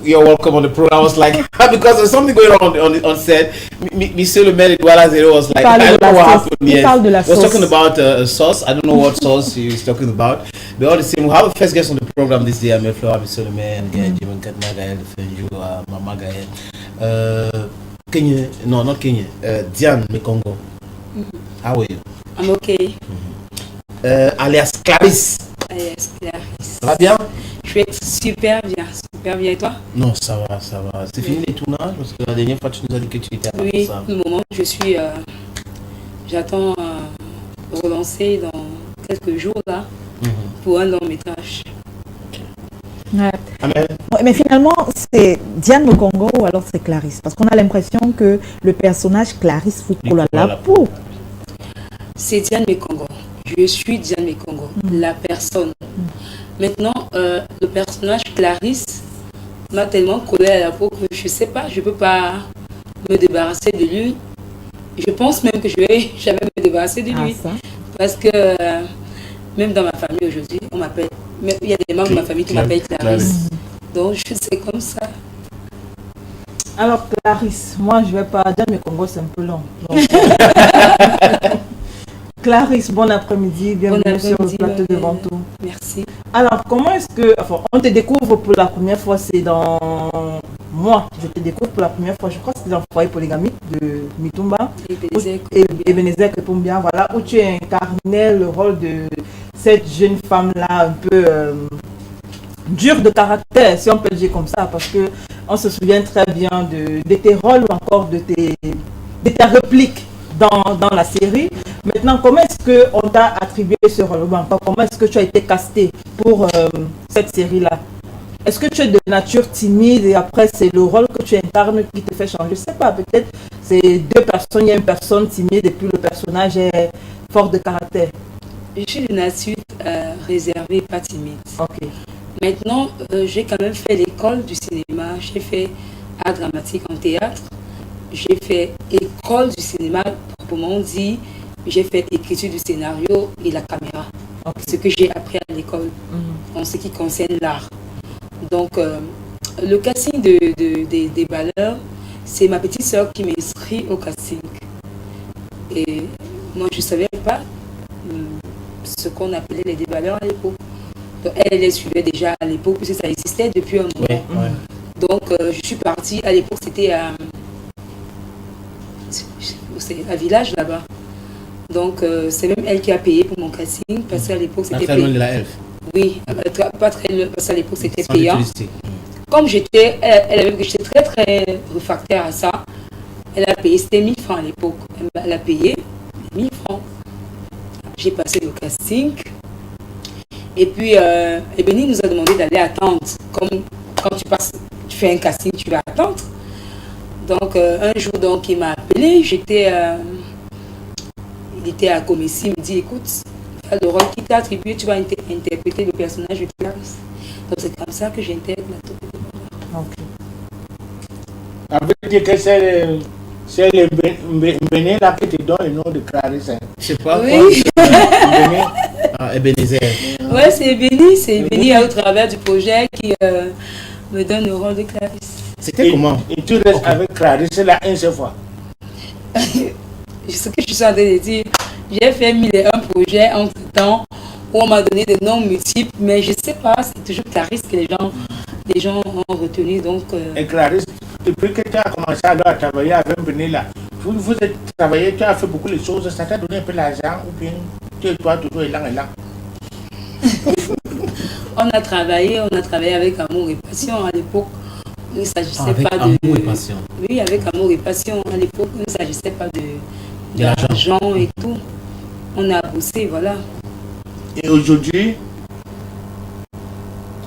you're welcome on the program. I was like, because there's something going on set. Monsieur le maire Edouard Zero was like, I don't know what happened. Yes. He was talking about a sauce. I don't know what sauce he was talking about. But all the same, we have a first guest on the program this day. I'm Flora, Monsieur le maire, and Jim Katna, Fenju, Mama Gaël. Kenya, no, not Kenya. Diane Mekongo. How are you? I'm okay. Alias Clarisse. Alias Clarisse. Ça va bien? Je vais super bien. Et toi? Non, ça va. C'est fini les tournages? Parce que la dernière fois, tu nous as dit que tu étais à ça. Oui, pour le moment, j'attends relancer dans quelques jours là pour un long métrage. Ouais. Amen. Ouais, mais finalement, c'est Diane Mekongo ou alors c'est Clarisse? Parce qu'on a l'impression que le personnage Clarisse fout la peau. C'est Diane Mekongo. Je suis Diane Mekongo, la personne. Maintenant, le personnage Clarisse m'a tellement collé à la peau que je sais pas, je peux pas me débarrasser de lui. Je pense même que je vais jamais me débarrasser de lui. Parce que même dans ma famille aujourd'hui, on m'appelle, il y a des membres de ma famille qui m'appellent Clarisse. Donc je sais comme ça. Alors Clarisse, moi je vais pas dire, mais Congo c'est un peu long. Donc, Clarisse, bon après-midi, bienvenue sur le plateau de Ventoux. Merci. Alors comment est-ce que, enfin, on te découvre pour la première fois, c'est dans... Moi, je te découvre pour la première fois, je crois que c'est dans le foyer polygamique de Mitumba. Ebenezer Kepombia, voilà, où tu incarnais le rôle de cette jeune femme-là un peu dure de caractère, si on peut le dire comme ça, parce que on se souvient très bien de tes rôles ou encore de ta réplique dans la série. Maintenant, comment est-ce qu'on t'a attribué ce rôle? Comment est-ce que tu as été casté pour cette série-là? Est-ce que tu es de nature timide et après c'est le rôle que tu incarnes qui te fait changer? Je ne sais pas, peut-être c'est deux personnes, il y a une personne timide et puis le personnage est fort de caractère. Je suis de nature réservée, pas timide. Ok. Maintenant, j'ai quand même fait l'école du cinéma, j'ai fait art dramatique en théâtre, j'ai fait école du cinéma, proprement dit, j'ai fait écriture du scénario et la caméra. Okay. Ce que j'ai appris à l'école en ce qui concerne l'art. Donc, le casting des balleurs, c'est ma petite soeur qui m'inscrit au casting. Et moi, je ne savais pas ce qu'on appelait les déballeurs à l'époque. Donc, elle les suivait déjà à l'époque, puisque ça existait depuis un moment. Ouais. Donc, je suis partie, à l'époque, c'était à Village, là-bas. Donc, c'est même elle qui a payé pour mon casting, parce qu'à l'époque, c'était payé. Très loin de la Elf. Oui, pas très loin, parce qu'à l'époque, c'était payant. Comme j'étais, elle avait vu que j'étais très, très réfractaire à ça, elle a payé, c'était 1000 francs à l'époque. Elle a payé 1000 francs. J'ai passé le casting. Et puis, Ebeni nous a demandé d'aller attendre. Comme quand tu fais un casting, tu vas attendre. Donc, un jour, donc, il m'a appelé. Il était à Comessi. Il me dit, écoute, le rôle qui t'a attribué, tu vas interpréter le personnage de Clarisse. Donc, c'est comme ça que j'intègre la troupe de Balleurs. Ok. Ça veut dire que c'est le Bénin là qui te donne le nom de Clarisse. Je sais pas. Oui. Ebenezer. Oui, c'est Ebeni au travers du projet qui me donne le rôle de Clarisse. C'était comment? Et tu restes avec Clarisse là une seule fois. Ce que je suis en train de dire, j'ai fait 1001 projets entre temps où on m'a donné des noms multiples, mais je ne sais pas, c'est toujours Clarisse que les gens ont retenu. Donc, Et Clarisse, depuis que tu as commencé à travailler avec Bénin là, vous êtes travaillé, tu as fait beaucoup de choses, ça t'a donné un peu d'argent ou bien tu es toi toujours élan. on a travaillé avec amour et passion à l'époque. Il ne s'agissait pas de... amour et passion. Oui, avec amour et passion. À l'époque, il ne s'agissait pas de l'argent et tout. On a bossé, voilà. Et aujourd'hui?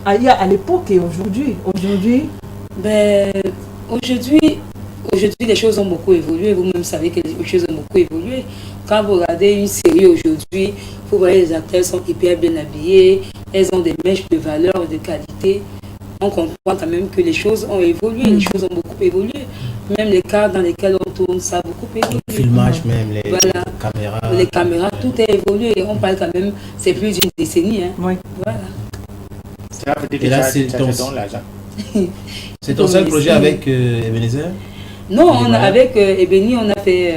Il y a à l'époque et aujourd'hui. Aujourd'hui, les choses ont beaucoup évolué. Vous-même savez que les choses ont beaucoup évolué. Quand vous regardez une série aujourd'hui, vous voyez les acteurs sont hyper bien habillés. Elles ont des mèches de valeur et de qualité. On comprend quand même que les choses ont évolué, les choses ont beaucoup évolué. Même les cadres dans lesquels on tourne, ça a beaucoup évolué. Le filmage même, les caméras. Les caméras, tout a évolué. On parle quand même, c'est plus d'une décennie. Hein. Oui. Voilà. Ça veut dire que Et là, ça c'est te donne l'argent. C'est ton seul projet avec Ebenezer? Non, avec Ebeni, on a fait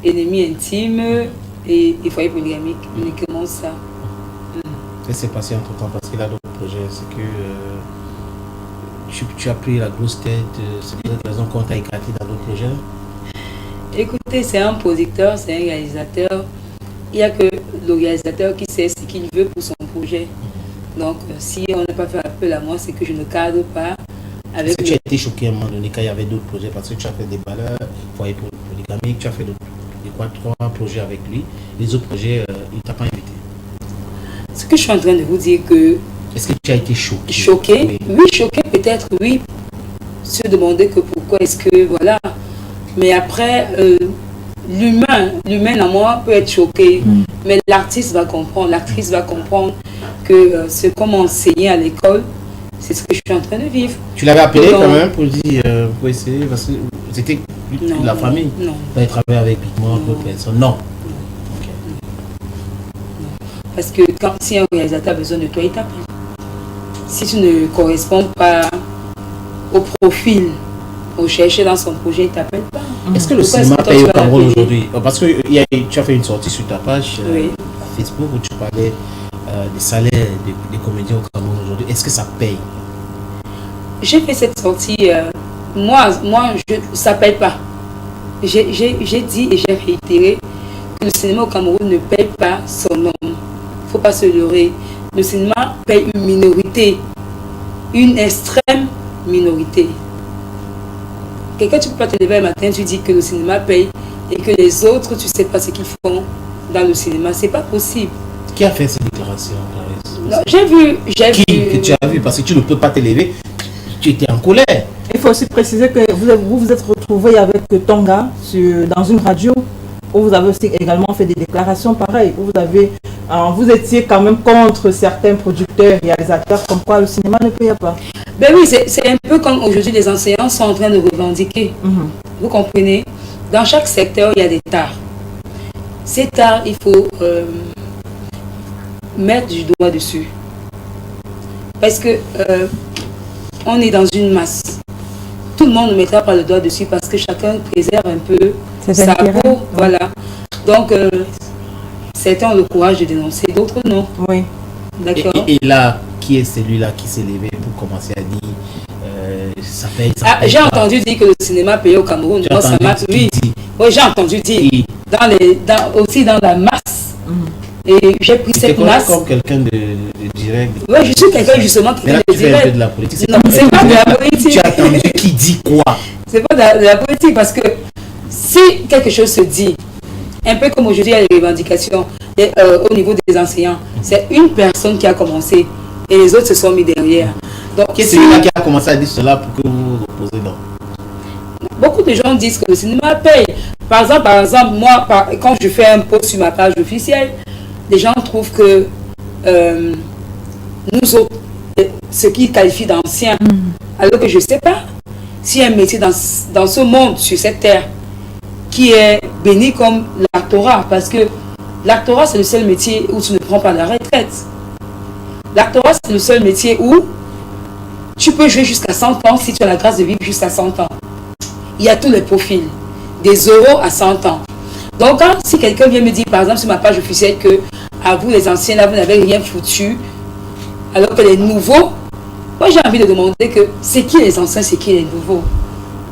Ennemi intime et foyer polygamique, uniquement ça. Qu'est-ce qui s'est passé entre temps? Parce qu'il a d'autres projets. C'est que tu as pris la grosse tête. C'est peut-être la raison qu'on t'a écarté dans d'autres projets. Écoutez, c'est un producteur, c'est un réalisateur. Il n'y a que le réalisateur qui sait ce qu'il veut pour son projet. Donc, si on n'a pas fait appel à moi, c'est que je ne cadre pas avec. Est-ce que tu as été choqué à un moment donné quand il y avait d'autres projets? Parce que tu as fait des valeurs, foyer polygamique, tu as fait trois projets avec lui. Les autres projets, il ne t'a pas invité. Ce que je suis en train de vous dire que... Est-ce que tu as été choqué? Choqué? Oui, choqué peut-être, oui. Se demander que pourquoi est-ce que, voilà. Mais après, l'humain en moi peut être choqué. Mais l'artiste va comprendre, l'actrice va comprendre que ce qu'on m'a enseigné à l'école, c'est ce que je suis en train de vivre. Tu l'avais appelé quand même pour dire, pour essayer, parce que c'était la famille. Non. Tu avais travaillé avec moi, d'autres personnes. Non. Parce que si un réalisateur a besoin de toi, il t'appelle. Si tu ne corresponds pas au profil recherché dans son projet, il ne t'appelle pas. Est-ce que le cinéma paye au Cameroun aujourd'hui? Parce que tu as fait une sortie sur ta page Facebook où tu parlais des salaires des comédiens au Cameroun aujourd'hui. Est-ce que ça paye? J'ai fait cette sortie. Moi ça ne paye pas. J'ai dit et j'ai réitéré que le cinéma au Cameroun ne paye pas son nom. Il ne faut pas se leurrer. Le cinéma paye une minorité, une extrême minorité. Quelqu'un, tu ne peux pas te lever le matin, tu dis que le cinéma paye et que les autres, tu ne sais pas ce qu'ils font dans le cinéma. Ce n'est pas possible. Qui a fait ces déclarations, Clarisse? J'ai vu. Que tu as vu? Parce que tu ne peux pas te lever. Tu étais en colère. Il faut aussi préciser que vous vous êtes retrouvé avec Tonga dans une radio où vous avez aussi également fait des déclarations pareilles, où vous étiez quand même contre certains producteurs, réalisateurs, comme quoi le cinéma ne paye pas. Ben oui, c'est un peu comme aujourd'hui les enseignants sont en train de revendiquer. Vous comprenez? Dans chaque secteur, il y a des tares. Ces tares, il faut mettre du doigt dessus. Parce que on est dans une masse. Tout le monde ne mettra pas le doigt dessus parce que chacun préserve un peu sa peau. Voilà. Donc, certains ont le courage de dénoncer, d'autres non. Oui. D'accord. Et là, qui est celui-là qui s'est levé pour commencer à dire ça paye, ça paye? J'ai entendu dire que le cinéma payait au Cameroun. Moi, ça m'a... Oui, j'ai entendu dire. Aussi dans la masse. Et j'ai pris cette masse. Comme quelqu'un de direct. Oui, je suis quelqu'un justement qui de direct. Tu fais un peu de la politique. Non, c'est pas de la politique. Tu as entendu qui dit quoi? C'est pas de la politique parce que si quelque chose se dit, un peu comme aujourd'hui il y a les revendications au niveau des enseignants, c'est une personne qui a commencé et les autres se sont mis derrière. Donc, qui est celui-là qui a commencé à dire cela pour que vous vous reposez là? Beaucoup de gens disent que le cinéma paye. Par exemple, moi, quand je fais un post sur ma page officielle, les gens trouvent que nous autres, ce qu'ils qualifient d'anciens, alors que je ne sais pas s'il y a un métier dans ce monde, sur cette terre, qui est béni comme l'actorat, parce que l'actorat, c'est le seul métier où tu ne prends pas la retraite. L'actorat, c'est le seul métier où tu peux jouer jusqu'à 100 ans si tu as la grâce de vivre jusqu'à 100 ans. Il y a tous les profils, des euros à 100 ans. Donc, si quelqu'un vient me dire, par exemple, sur ma page officielle, que à vous, les anciens, là, vous n'avez rien foutu, alors que les nouveaux, moi, j'ai envie de demander que c'est qui les anciens, c'est qui les nouveaux.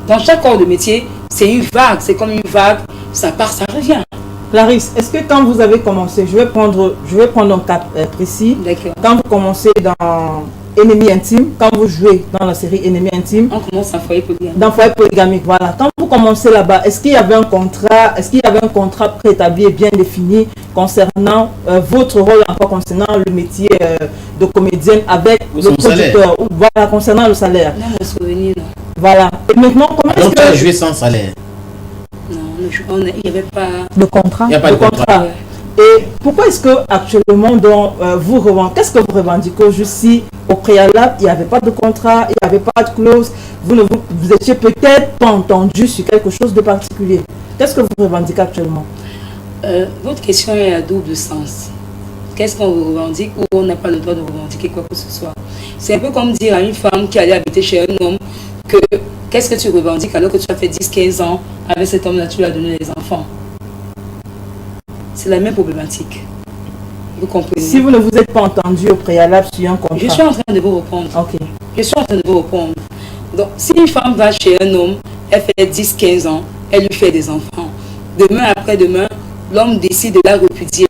Dans chaque corps de métier, c'est une vague, c'est comme une vague, ça part, ça revient. Clarisse, est-ce que quand vous avez commencé, je vais prendre un cas précis, quand vous commencez dans Ennemi intime, quand vous jouez dans la série Ennemi intime, on commence dans foyer polygamique. Dans foyer polygamique, voilà. Quand vous commencez là-bas, est-ce qu'il y avait un contrat préétabli et bien défini concernant votre rôle, encore concernant le métier de comédienne avec le producteur, ou voilà, concernant le salaire? Non, mon souvenir, non. Voilà. Et maintenant, comment est-ce que... tu as joué sans salaire? Non, il n'y avait pas de contrat. Il n'y a pas de contrat. Et pourquoi est-ce que actuellement, qu'est-ce que vous revendiquez aujourd'hui? Au préalable, il n'y avait pas de contrat, il n'y avait pas de clause, vous étiez peut-être pas entendu sur quelque chose de particulier. Qu'est-ce que vous revendiquez actuellement? Votre question est à double sens. qu'est-ce qu'on revendique ou on n'a pas le droit de revendiquer quoi que ce soit. C'est un peu comme dire à une femme qui allait habiter chez un homme que qu'est-ce que tu revendiques alors que tu as fait 10-15 ans avec cet homme-là, tu lui as donné les enfants. C'est la même problématique. Vous comprenez? Si vous ne vous êtes pas entendu au préalable sur un contrat. Je suis en train de vous répondre. Ok. Je suis en train de vous répondre. Donc, si une femme va chez un homme, elle fait 10-15 ans, elle lui fait des enfants. Demain, après-demain, l'homme décide de la repudier.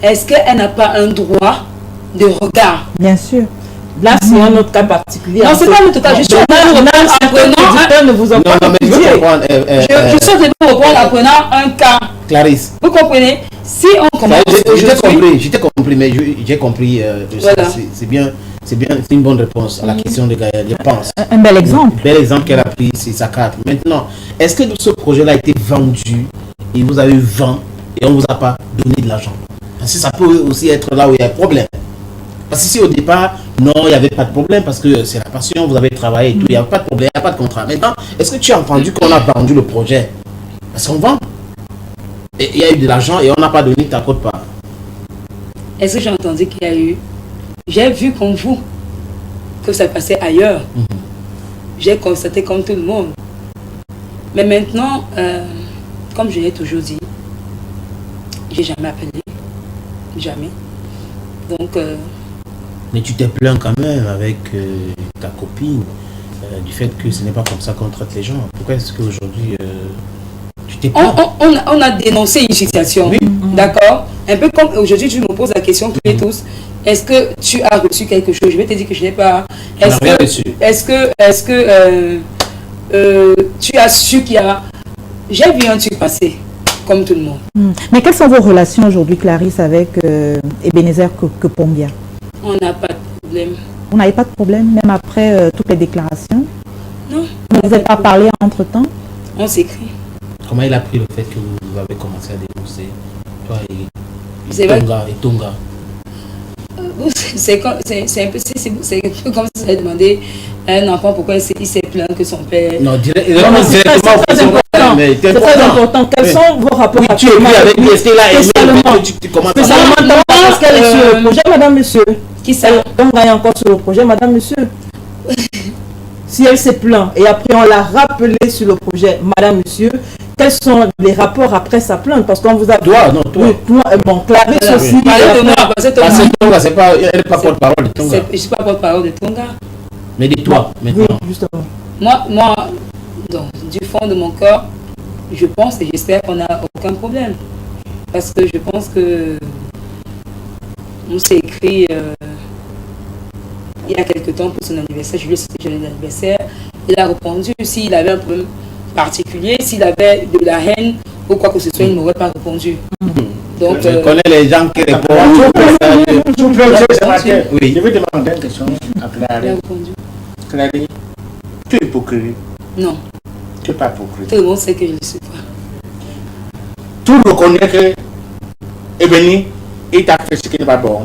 Est-ce qu'elle n'a pas un droit de regard? Bien sûr. Là, c'est un autre cas particulier. Non, c'est pas un autre cas. Je suis en train de vous reprendre un cas. Clarisse. Vous comprenez? Si on commence aujourd'hui... J'ai compris, mais j'ai compris. Voilà. C'est bien, c'est une bonne réponse à la question de Gaël, je pense. Un bel exemple. Un bel exemple qu'elle a pris, c'est sa carte. Maintenant, est-ce que ce projet-là a été vendu et vous avez eu vent et on ne vous a pas donné de l'argent? Parce que ça peut aussi être là où il y a un problème. Parce que si au départ, non, il n'y avait pas de problème parce que c'est la passion, vous avez travaillé et tout, il n'y a pas de problème, il n'y a pas de contrat. Maintenant, est-ce que tu as entendu qu'on a vendu le projet? Parce qu'on vend. Et il y a eu de l'argent et on n'a pas donné ta cote part. Est-ce que j'ai entendu qu'il y a eu... J'ai vu comme vous que ça passait ailleurs. J'ai constaté comme tout le monde. Mais maintenant, comme je l'ai toujours dit, j'ai jamais appelé. Jamais. Donc... Mais tu t'es plaint quand même avec ta copine du fait que ce n'est pas comme ça qu'on traite les gens. Pourquoi est-ce qu'aujourd'hui tu t'es plaint? On a dénoncé une situation, oui. D'accord? Un peu comme aujourd'hui tu me poses la question tous et tous. Est-ce que tu as reçu quelque chose? Je vais te dire que je n'ai pas. Est-ce que tu as su qu'il y a... J'ai vu un truc passer, comme tout le monde. Mais quelles sont vos relations aujourd'hui, Clarisse, avec Ebenezer Kepombia? On n'a pas de problème. Vous n'avez pas de problème, même après toutes les déclarations? Non. Vous n'avez pas parlé entre-temps? On s'écrit. Comment il a pris le fait que vous avez commencé à dénoncer, toi et Tonga? C'est un peu comme si vous avez demandé à un enfant pourquoi il s'est plaint que son père... Non, directement. C'est très important. Quels sont vos rapports? Oui, tu es venu avec lui, est-ce qu'il a aimé? Tu commences à... Spécialement parce qu'elle est sur le projet, madame, monsieur. Qui ça? Donc, elle est encore sur le projet, madame, monsieur. Si elle s'est plainte et après on l'a rappelé sur le projet, madame, monsieur, quels sont les rapports après sa plainte? Parce qu'on vous a... Toi, non, toi. Oui, bon, Clarisse aussi. Parlez de moi, parce que Tonga, c'est pas... Elle n'est pas porte-parole de Tonga. Je ne suis pas porte-parole de Tonga. Mais de toi, maintenant. Oui, justement. Moi, donc, du fond de mon corps, je pense et j'espère qu'on n'a aucun problème. Parce que je pense que on s'est écrit il y a quelque temps pour son anniversaire. Je lui ai souhaité son anniversaire. Il a répondu. S'il avait un problème particulier, s'il avait de la haine ou quoi que ce soit, il ne m'aurait pas répondu. Donc, je connais les gens qui répondent. Oui. Je vais demander une question à Clarisse. Clarisse, tu es hypocrite? Non. Tu n'es pas hypocrite. Tout le monde sait que je ne le suis pas. Tu reconnais que Ebeni, il t'a fait ce qui n'est pas bon?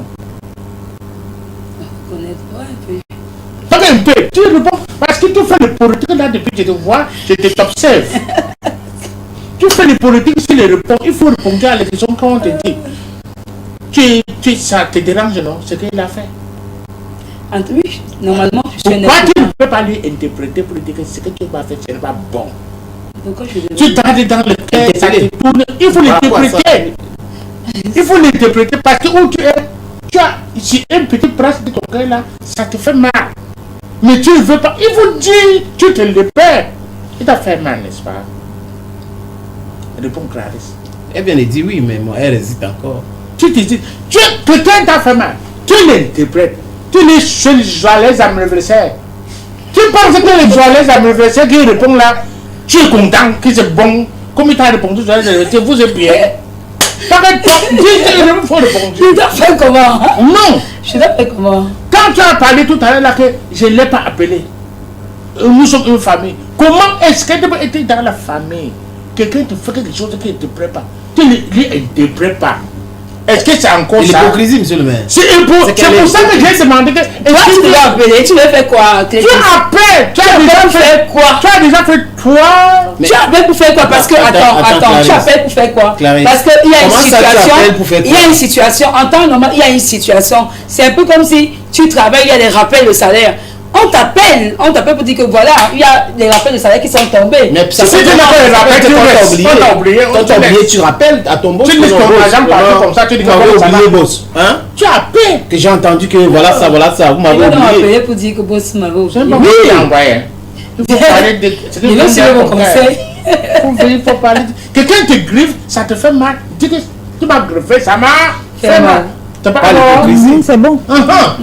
Reconnaître, ouais, un peu. Pas un peu, tu réponds. Parce que tu fais le politique là depuis que je te vois, je t'observe. Tu fais le politique sur les réponses, il faut répondre à la question quand on te dit. Ça te dérange, non? Ce qu'il a fait. Oui, normalement, je suis un pourquoi tu ne peux pas lui interpréter pour lui dire que ce que tu vas faire, ce n'est pas bon? Pourquoi je devrais... Tu t'arrêtes dans le cœur, ça te tourne. Il faut l'interpréter. Il faut l'interpréter parce que où tu es, tu as ici une petite trace de ton cœur là, ça te fait mal. Mais tu ne veux pas. Il faut dire, tu te le perds. Il t'a fait mal, n'est-ce pas? Réponds, Clarisse. Elle vient de dire oui, mais moi, elle hésite encore. Tu te dis, quelqu'un t'a fait mal. Tu l'interprètes. Tu les joyeux anniversaire. Tu penses que les joyeux anniversaire qui répondent là, tu es content que c'est bon. Comme il t'a répondu joyeux anniversaire, vous êtes bien. Pareil, il faut répondre. Tu dois faire comment? Non. Je dois faire comment? Quand tu as parlé tout à l'heure là que je ne l'ai pas appelé, nous sommes une famille. Comment est-ce que tu peux être dans la famille? Quelqu'un te fait quelque chose qui ne te prépare. Tu ne lui interprètes pas. Est-ce que c'est encore ça? L'hypocrisie, monsieur le maire. C'est pour ça que j'ai demandé que... Toi, tu dois appeler, tu veux faire quoi? Tu appelles! Tu as déjà fait quoi? Tu as déjà fait quoi? Tu appelles pour faire quoi? Parce que, attends, tu appelles pour faire quoi? Parce qu'il y a une situation, il y a une situation, en temps normal, il y a une situation. C'est un peu comme si tu travailles, il y a des rappels de salaire. On t'appelle pour dire que voilà, il y a des rappels de salaire qui sont tombés. Mais ça fait que oublié, tu rappelles à ton boss. Tu dis ton agent parle comme ça, tu dis que oublié boss. Hein? Tu appelles. Que j'ai entendu que voilà ça, vous m'avez oublié. Pour dire que boss m'avait oublié. Oui, envoyé. Il faut parler de... Il veut suivre mon conseil. Il faut parler de... Quelqu'un te griffe, ça te fait mal. Dis que tu m'as griffé, ça m'a fait mal. C'est bon. Non,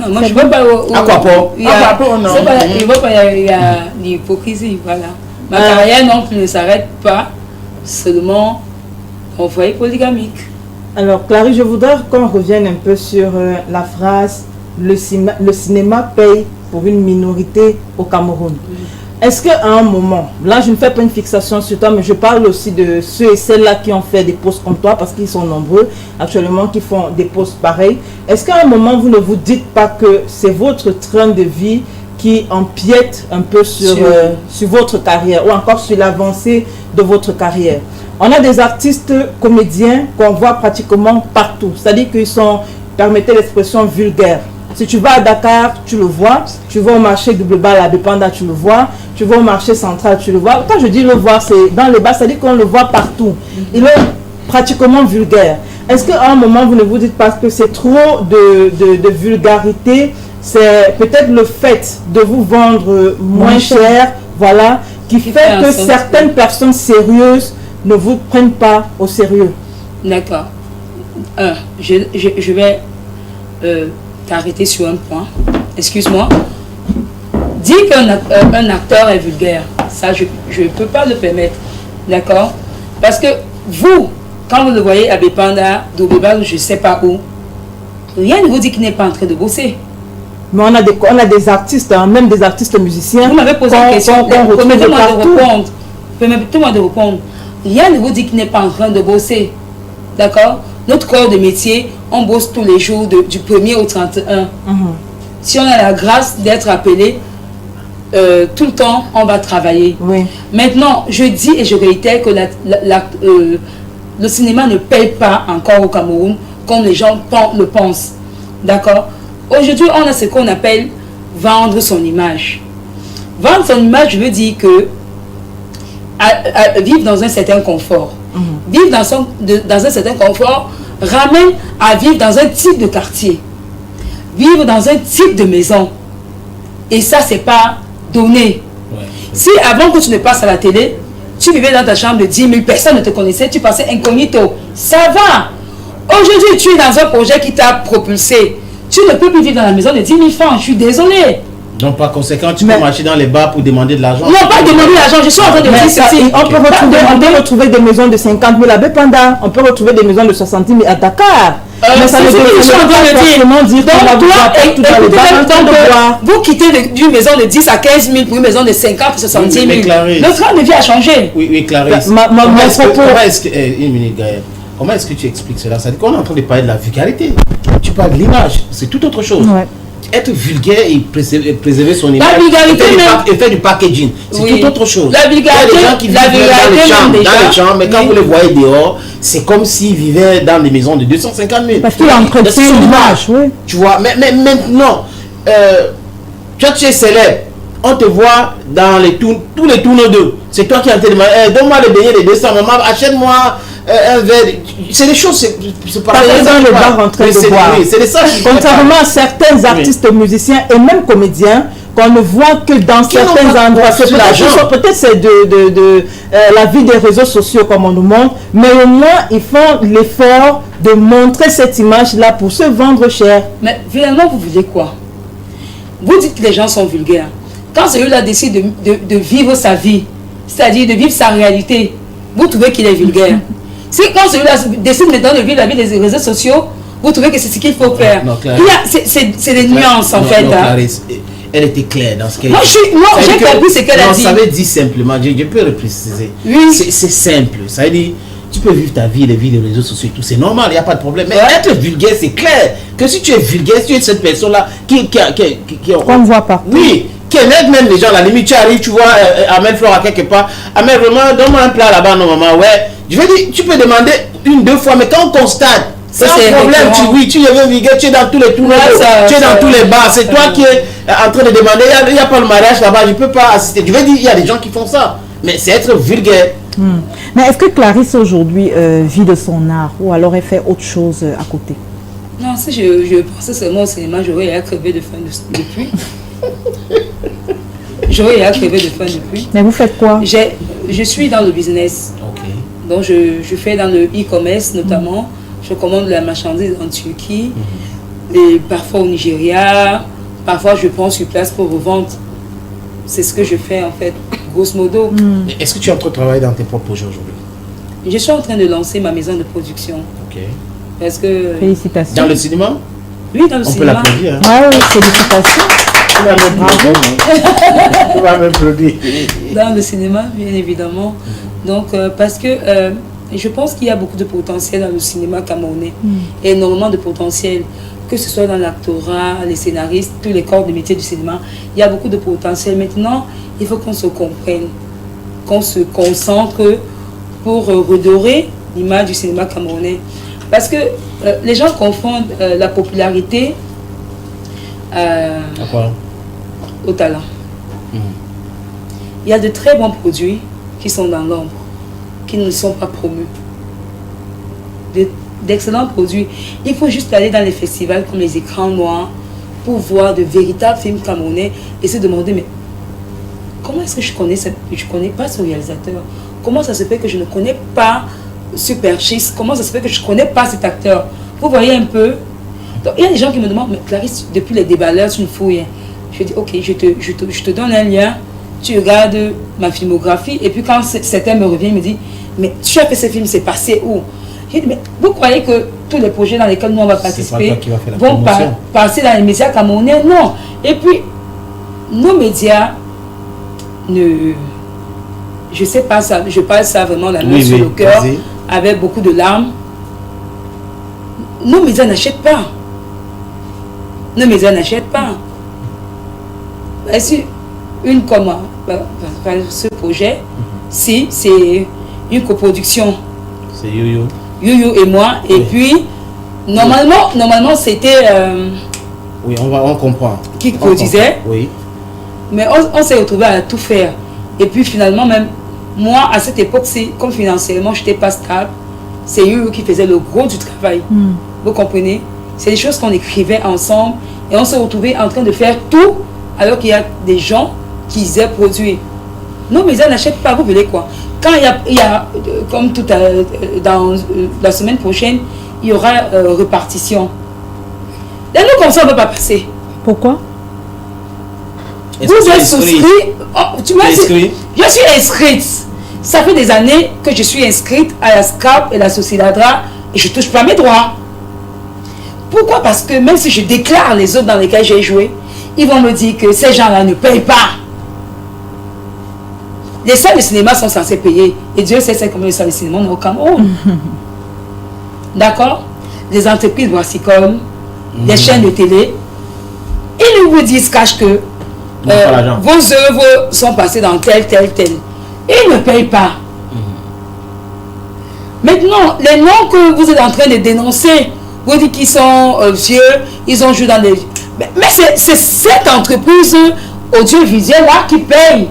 moi je ne veux pas. À quoi pas? Il y a l'hypocrisie, voilà. Ma carrière non plus ne s'arrête pas seulement au foyer polygamique. Alors, Clarisse, je voudrais qu'on revienne un peu sur la phrase le cinéma paye pour une minorité au Cameroun. Est-ce qu'à un moment, là je ne fais pas une fixation sur toi, mais je parle aussi de ceux et celles-là qui ont fait des postes comme toi, parce qu'ils sont nombreux actuellement qui font des postes pareils. Est-ce qu'à un moment, vous ne vous dites pas que c'est votre train de vie qui empiète un peu sur votre carrière, ou encore sur l'avancée de votre carrière? On a des artistes comédiens qu'on voit pratiquement partout, c'est-à-dire qu'ils sont, permettez l'expression, vulgaires. Si tu vas à Dakar, tu le vois. Tu vas au marché Double-Bas, à Bépanda, tu le vois. Tu vas au marché central, tu le vois. Quand je dis le voir, c'est dans le bas, c'est-à-dire qu'on le voit partout. Il est pratiquement vulgaire. Est-ce qu'à un moment, vous ne vous dites pas que c'est trop de vulgarité? C'est peut-être le fait de vous vendre moins cher, voilà, qui fait que certaines personnes sérieuses ne vous prennent pas au sérieux. D'accord. Je vais... t'arrêter sur un point. Excuse-moi. Dire qu'un acteur est vulgaire, ça je ne peux pas le permettre. D'accord? Parce que vous, quand vous le voyez à Bépanda, Double-Bas, je ne sais pas où, rien ne vous dit qu'il n'est pas en train de bosser. Mais on a des artistes, hein, même des artistes musiciens. Vous m'avez posé une question. Permettez-moi de répondre. Rien ne vous dit qu'il n'est pas en train de bosser. D'accord? Notre corps de métier, on bosse tous les jours du 1er au 31. Si on a la grâce d'être appelé, tout le temps, on va travailler. Oui. Maintenant, je dis et je réitère que le cinéma ne paye pas encore au Cameroun comme les gens le pensent. D'accord? Aujourd'hui, on a ce qu'on appelle vendre son image. Vendre son image, je veux dire que vivre dans un certain confort. Vivre dans un certain confort ramène à vivre dans un type de quartier. Vivre dans un type de maison. Et ça, c'est pas donné. Ouais. Si avant que tu ne passes à la télé, tu vivais dans ta chambre de 10 000, personne ne te connaissait, tu passais incognito. Ça va. Aujourd'hui, tu es dans un projet qui t'a propulsé. Tu ne peux plus vivre dans la maison de 10 000 francs. Je suis désolée. Donc, par conséquent, tu peux marcher dans les bars pour demander de l'argent. Non, pas demander de l'argent. Je suis en train de dire ceci. On peut retrouver des maisons de 50 000 à Bépanda. On peut retrouver des maisons de 60 000 à Dakar. Mais ça ne veut pas dire. Donc, vous quittez d'une maison de 10 à 15 000 pour une maison de 50 à 70 000. Le train de vie a changé. Oui, Clarisse. Une minute, Gaël. Comment est-ce que tu expliques cela? Ça veut dire qu'on est en train de parler de la vulgarité. Tu parles de l'image. C'est tout autre chose. Ouais. Être vulgaire et préserver son image et faire du packaging, c'est tout autre chose. La vulgarité, il y a des gens qui vivent dans les champs, mais quand vous les voyez dehors, c'est comme s'ils vivaient dans des maisons de 250 000. Parce qu'il entretient l'image, oui. Tu vois, mais maintenant, toi tu es célèbre, on te voit dans tous les tournois d'eux. C'est toi qui as été demandé, donne-moi le beignet de 200, maman, achète-moi un verre. C'est des choses, c'est pas dans le bar en train de boire. Oui, c'est ça. Contrairement à certains artistes musiciens et même comédiens, qu'on ne voit que dans certains endroits. Peut-être c'est de la vie des réseaux sociaux comme on nous montre, mais au moins ils font l'effort de montrer cette image-là pour se vendre cher. Mais finalement, vous voulez quoi? Vous dites que les gens sont vulgaires. Quand celui-là décide de vivre sa vie, c'est-à-dire de vivre sa réalité, vous trouvez qu'il est vulgaire. Si quand celui-là décide maintenant de vivre la vie des réseaux sociaux, vous trouvez que c'est ce qu'il faut faire. C'est des nuances en fait. Clarisse, elle était claire dans ce qu'elle dit. Moi, j'ai compris ce qu'elle a dit. Ça veut dire simplement, je peux le préciser. Oui. C'est simple. Ça veut dire, tu peux vivre ta vie, les vies des réseaux sociaux et tout, c'est normal, il n'y a pas de problème. Mais être vulgaire, c'est clair que si tu es vulgaire, si tu es cette personne-là on ne voit pas. Oui, qui aide même les gens, à la limite, tu arrives, tu vois, amène Flora quelque part, amène vraiment, donne-moi un plat là-bas, non, maman, ouais. Je veux dire, tu peux demander 1-2 fois, mais quand on constate, c'est un problème, tu es vulgaire, tu es dans tous les tours, tu es dans tous les bars, c'est toi qui es en train de demander, il n'y a pas le mariage là-bas, je ne peux pas assister. Je veux dire, il y a des gens qui font ça, mais c'est être vulgaire. Mais est-ce que Clarisse aujourd'hui vit de son art ou alors elle fait autre chose à côté? Non, si je pensais seulement au cinéma, j'aurais à crever de faim depuis. J'aurais à crever de faim depuis. Mais vous faites quoi? Je suis dans le business. Okay. Donc je fais dans le e-commerce notamment. Je commande la marchandise en Turquie, et parfois au Nigeria. Parfois je prends sur place pour revendre. C'est ce que je fais en fait, grosso modo. Est-ce que tu es en train de travailler dans tes propres projets aujourd'hui? Je suis en train de lancer ma maison de production. Ok. Parce que... Félicitations. Dans le cinéma? Oui, dans le cinéma. On peut l'applaudir. Hein? Ah oui, félicitations. On va m'applaudir. Dans le cinéma, bien évidemment. Donc, parce que je pense qu'il y a beaucoup de potentiel dans le cinéma camerounais. Énormément de potentiel. Que ce soit dans l'actorat, les scénaristes, tous les corps de métier du cinéma. Il y a beaucoup de potentiel. Maintenant, il faut qu'on se comprenne, qu'on se concentre pour redorer l'image du cinéma camerounais. Parce que les gens confondent la popularité au talent. Il y a de très bons produits qui sont dans l'ombre, qui ne sont pas promus. D'excellents produits. Il faut juste aller dans les festivals comme les écrans noirs pour voir de véritables films camerounais et se demander, mais comment est-ce que je connais pas ce réalisateur? Comment ça se fait que je ne connais pas Superchis? Comment ça se fait que je ne connais pas cet acteur? Vous voyez un peu? Donc, il y a des gens qui me demandent, mais Clarisse, depuis les déballeurs, tu ne fouilles. Je dis, ok, je te donne un lien, tu regardes ma filmographie, et puis quand certains me reviennent, me disent, mais tu as fait ce film, c'est passé où? Je dis, mais vous croyez que tous les projets dans lesquels nous on va participer vont passer dans les médias camerounais? Non. Et puis, nos médias je sais pas ça, je parle ça vraiment la main sur le cœur, avec beaucoup de larmes. Nos médias n'achètent pas. Nos médias n'achètent pas. Est-ce une comment ce projet, si c'est une coproduction. C'est Yo-Yo. Yo-Yo et moi. Et puis, normalement c'était... oui, on comprend. Qui produisait. Oui. Mais on s'est retrouvé à tout faire. Et puis finalement, même moi, à cette époque, comme financièrement, je n'étais pas stable, c'est Yo-Yo qui faisait le gros du travail. Vous comprenez? C'est des choses qu'on écrivait ensemble et on s'est retrouvé en train de faire tout alors qu'il y a des gens qui aient produit. Nos médias n'achètent pas, vous voulez quoi? Quand il y a comme tout dans la semaine prochaine, il y aura répartition. Et nous, comme ça, on ne peut pas passer. Pourquoi? Vous êtes souscrit. Oh, tu m'as inscrit? Je suis inscrite. Ça fait des années que je suis inscrite à la SCAP et la Sociedadra et je ne touche pas mes droits. Pourquoi? Parce que même si je déclare les autres dans lesquels j'ai joué, ils vont me dire que ces gens-là ne payent pas. Les salles de cinéma sont censées payer. Et Dieu sait combien de salles de cinéma on a au Cameroun. D'accord? Les entreprises voici comme les chaînes de télé. Ils vous disent cache que vos œuvres sont passées dans tel. Ils ne payent pas. Maintenant, les noms que vous êtes en train de dénoncer, vous dites qu'ils sont vieux, ils ont joué dans des... Mais c'est cette entreprise audiovisuelle-là qui paye.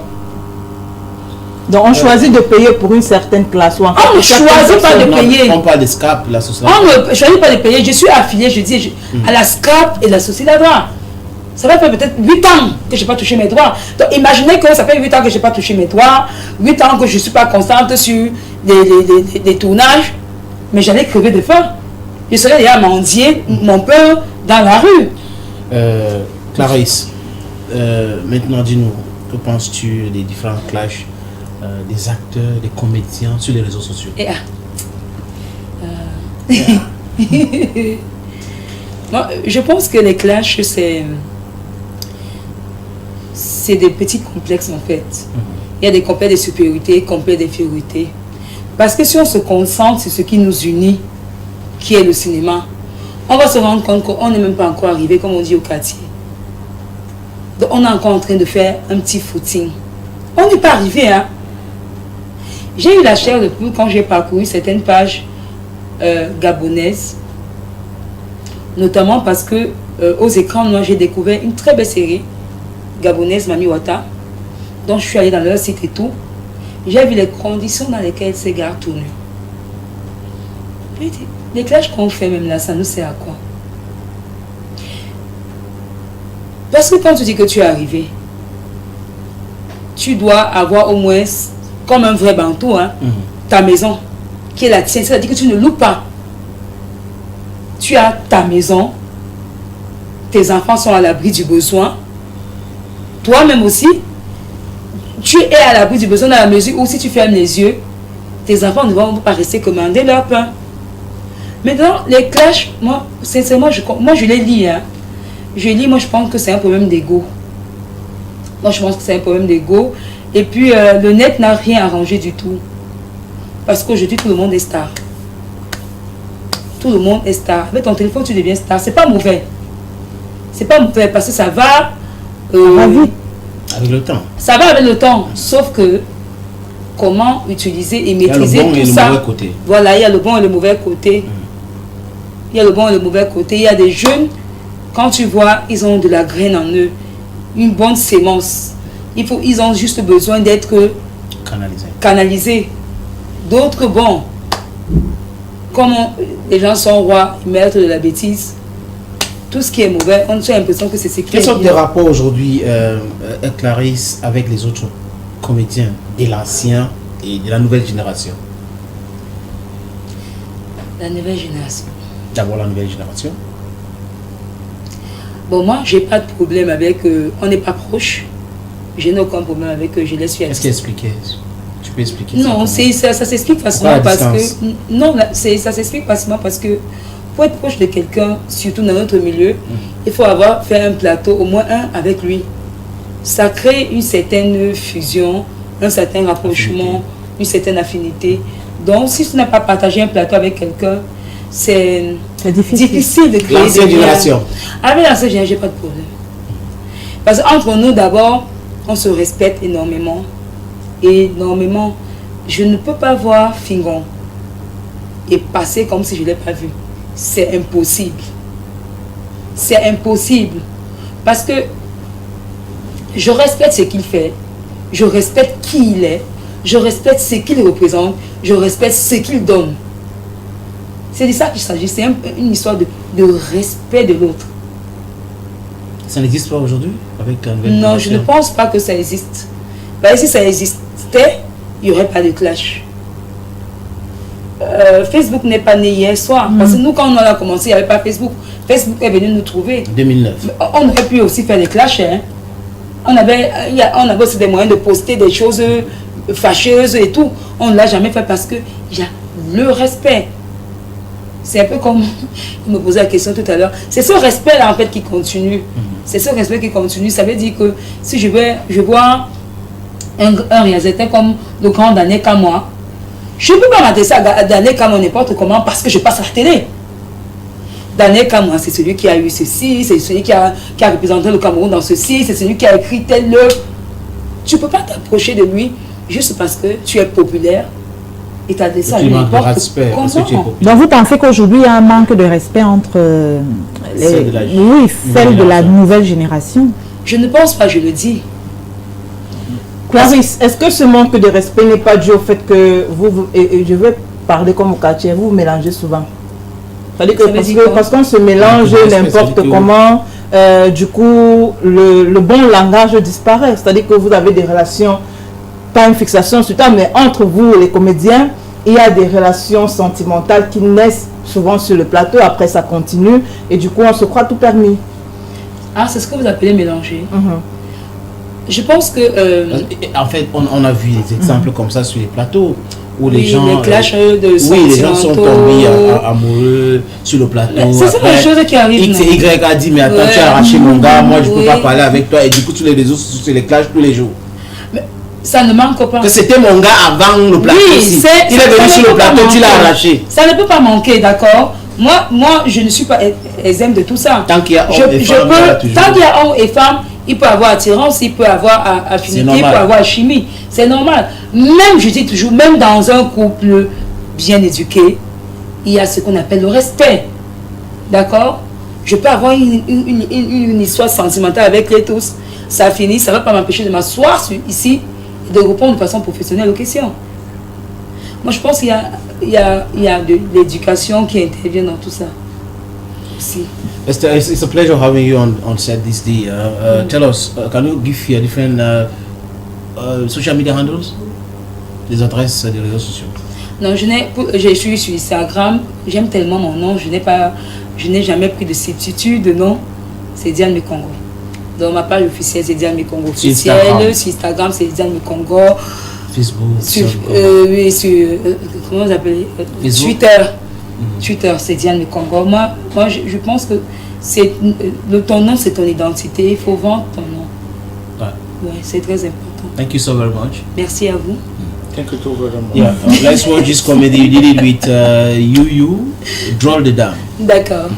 Donc on choisit de payer pour une certaine classe. Ou en fait, on ne choisit pas de payer. On parle de SCAP, la société. On ne choisit pas de payer. Je suis affilié, je dis, à la SCAP et la société droit. Ça va faire peut-être 8 ans que je n'ai pas touché mes droits. Donc imaginez que ça fait 8 ans que je n'ai pas touché mes droits, 8 ans que je ne suis pas constante sur des tournages, mais j'allais crever de faim. Je serais déjà mendier mon peur dans la rue. Clarisse, maintenant dis-nous, que penses-tu des différents clashs des acteurs, des comédiens sur les réseaux sociaux? Moi, je pense que les clashs, c'est des petits complexes en fait. Il y a des complexes de supériorité, complexes d'infériorité. Parce que si on se concentre sur ce qui nous unit, qui est le cinéma, on va se rendre compte qu'on n'est même pas encore arrivé, comme on dit au quartier. Donc on est encore en train de faire un petit footing. On n'est pas arrivé, hein. J'ai eu la chair de poule quand j'ai parcouru certaines pages gabonaises, notamment parce que aux écrans, moi j'ai découvert une très belle série gabonaise, Mami Wata, dont je suis allée dans leur site et tout. J'ai vu les conditions dans lesquelles ces gars tournent. Les clashs qu'on fait même là, ça nous sert à quoi? Parce que quand tu dis que tu es arrivé, tu dois avoir au moins, comme un vrai bantou, hein, ta maison, qui est la tienne. C'est-à-dire que tu ne loues pas. Tu as ta maison, tes enfants sont à l'abri du besoin. Toi-même aussi, tu es à l'abri du besoin dans la mesure où si tu fermes les yeux, tes enfants ne vont pas rester commander leur pain. Maintenant, les clashs, moi, sincèrement, je les lis. Hein. Je lis, moi je pense que c'est un problème d'ego. Moi je pense que c'est un problème d'ego. Et puis le net n'a rien arrangé du tout. Parce qu'aujourd'hui tout le monde est star. Tout le monde est star. Avec ton téléphone tu deviens star. C'est pas mauvais. C'est pas mauvais parce que ça va vite. Avec le temps. Ça va avec le temps. Sauf que comment utiliser et maîtriser tout ça. Il y a le bon et le mauvais côté. Voilà, il y a le bon et le mauvais côté. Il y a le bon et le mauvais côté. Il y a des jeunes, quand tu vois, ils ont de la graine en eux. Une bonne sémence. Ils ont juste besoin d'être canalisés. D'autres, bon, comme les gens sont rois, maîtres de la bêtise, tout ce qui est mauvais, on a l'impression que c'est ce qui est. Quels sont tes rapports aujourd'hui, Clarisse, avec les autres comédiens de l'ancien et de la nouvelle génération? La nouvelle génération. D'abord la nouvelle génération. Bon, moi, j'ai pas de problème avec on n'est pas proche. Je n'ai aucun problème avec eux, je laisse faire. Est-ce qu'expliquer? Tu peux expliquer? Non, ça s'explique facilement parce que. Non, ça s'explique facilement parce que pour être proche de quelqu'un, surtout dans notre milieu, il faut avoir fait un plateau, au moins un avec lui. Ça crée une certaine fusion, un certain rapprochement, une certaine affinité. Donc, si tu n'as pas partagé un plateau avec quelqu'un, c'est difficile de créer l'ancienne génération. Avec l'ancienne génération, j'ai pas de problème. Parce qu'entre nous, d'abord, on se respecte énormément. Énormément. Je ne peux pas voir Fingon et passer comme si je ne l'ai pas vu. C'est impossible. C'est impossible. Parce que je respecte ce qu'il fait. Je respecte qui il est. Je respecte ce qu'il représente. Je respecte ce qu'il donne. C'est de ça qu'il s'agit. C'est une histoire de respect de l'autre. Ça n'existe pas aujourd'hui avec la nouvelle génération? Non, je ne pense pas que ça existe. Parce que si ça existait, il n'y aurait pas de clash. Facebook n'est pas né hier soir. Parce que nous, quand on a commencé, il n'y avait pas Facebook. Facebook est venu nous trouver. 2009. On aurait pu aussi faire des clashs. Hein. On avait aussi des moyens de poster des choses fâcheuses et tout. On ne l'a jamais fait parce qu'il y a le respect. C'est un peu comme il me posait la question tout à l'heure. C'est ce respect-là en fait qui continue. C'est ce respect qui continue. Ça veut dire que si je vois un réalisateur comme le grand Daniel Kamoa, je ne peux pas m'adresser à Daniel Kamoa n'importe comment parce que je passe à la télé. Daniel Kamoa, c'est celui qui a eu ceci, c'est celui qui a représenté le Cameroun dans ceci, c'est celui qui a écrit tel œuvre. Tu ne peux pas t'approcher de lui juste parce que tu es populaire. Et tu as des Donc vous pensez qu'aujourd'hui il y a un manque de respect entre celle de la nouvelle génération? Je ne pense pas, je le dis. Clarisse, est-ce que ce manque de respect n'est pas dû au fait que vous et je veux parler comme au quartier, vous mélangez souvent? C'est-à-dire que parce qu'on se mélange n'importe comment, du coup le bon langage disparaît. C'est-à-dire que vous avez des relations, pas une fixation sur ça, mais entre vous les comédiens, il y a des relations sentimentales qui naissent souvent sur le plateau, après ça continue, et du coup on se croit tout permis. Ah, c'est ce que vous appelez mélanger. Je pense que... En fait, on a vu des exemples comme ça sur les plateaux, où les gens... les clashs de oui, les gens sont tombés amoureux sur le plateau. C'est ça les choses qui arrivent. X et Y a dit, mais attends, tu as arraché mon gars, moi je ne peux pas parler avec toi, et du coup, tous les réseaux, c'est les clashs tous les jours. Ça ne manque pas. Que c'était mon gars avant le plateau. Oui, il est venu sur le plateau, tu l'as arraché. Ça ne peut pas manquer, d'accord? Moi, je ne suis pas exempt de tout ça. Tant qu'il y a homme et femme, tant qu'il y a homme et femme, il peut avoir attirance, il peut avoir affinité, il peut avoir chimie. C'est normal. Même, je dis toujours, même dans un couple bien éduqué, il y a ce qu'on appelle le respect. D'accord? Je peux avoir une histoire sentimentale avec les tous. Ça finit, ça ne va pas m'empêcher de m'asseoir ici et de répondre de façon professionnelle aux questions. Moi, je pense qu'il y a de l'éducation qui intervient dans tout ça. Aussi. It's a pleasure having you on set this day. Tell us, can you give your different social media handles? Les adresses des réseaux sociaux. Non, je suis sur Instagram. J'aime tellement mon nom. Je n'ai jamais pris de substitut. Non, c'est Diane Mekongo. Dans ma page officielle, c'est Diane Mekongo officielle. Sur Instagram, c'est Diane Mekongo. Facebook. Oui, comment vous appelez Twitter. Twitter, c'est Diane Mekongo. Moi, je pense que ton nom, c'est ton identité. Il faut vendre ton nom. Ouais, c'est très important. Thank you so very much. Merci à vous. Thank you so very much. Yeah, let's watch this comedy. You did it with You, Droll the Dame. D'accord.